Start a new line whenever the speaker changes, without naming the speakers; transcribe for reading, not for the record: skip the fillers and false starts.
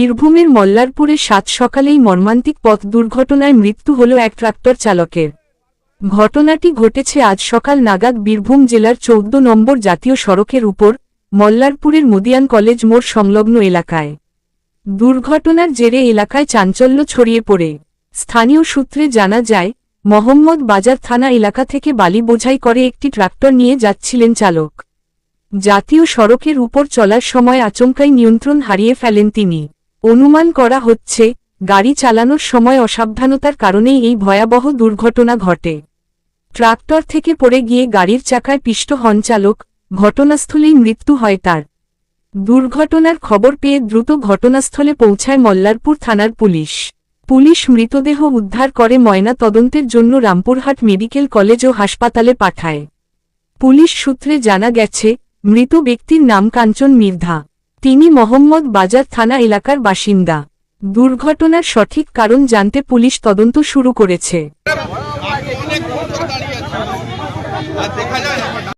বীরভূমের মল্লারপুরে সাত সকালেই মর্মান্তিক পথ দুর্ঘটনায় মৃত্যু হল এক ট্রাক্টর চালকের। ঘটনাটি ঘটেছে আজ সকাল নাগাদ বীরভূম জেলার ১৪ নম্বর জাতীয় সড়কের উপর মল্লারপুরের মদিয়ান কলেজ মোড় সংলগ্ন এলাকায়। দুর্ঘটনার জেরে এলাকায় চাঞ্চল্য ছড়িয়ে পড়ে। স্থানীয় সূত্রে জানা যায়, মোহাম্মদ বাজার থানা এলাকা থেকে বালি বোঝাই করে একটি ট্রাক্টর নিয়ে যাচ্ছিলেন চালক। জাতীয় সড়কের উপর চলার সময় আচমকাই নিয়ন্ত্রণ হারিয়ে ফেলেন তিনি। অনুমান করা হচ্ছে, গাড়ি চালানোর সময় অসাবধানতার কারণেই এই ভয়াবহ দুর্ঘটনা ঘটে। ট্রাক্টর থেকে পড়ে গিয়ে গাড়ির চাকায় পিষ্ট হন চালক, ঘটনাস্থলেই মৃত্যু হয় তার। দুর্ঘটনার খবর পেয়ে দ্রুত ঘটনাস্থলে পৌঁছায় মল্লারপুর থানার পুলিশ। পুলিশ মৃতদেহ উদ্ধার করে ময়না তদন্তের জন্য রামপুরহাট মেডিকেল কলেজ ও হাসপাতালে পাঠায়। পুলিশ সূত্রে জানা গেছে, মৃত ব্যক্তির নাম কাঞ্চন মির্ধা। তিনি মোহাম্মদ বাজার থানা এলাকার বাসিন্দা। দুর্ঘটনার সঠিক কারণ জানতে পুলিশ তদন্ত শুরু করেছে।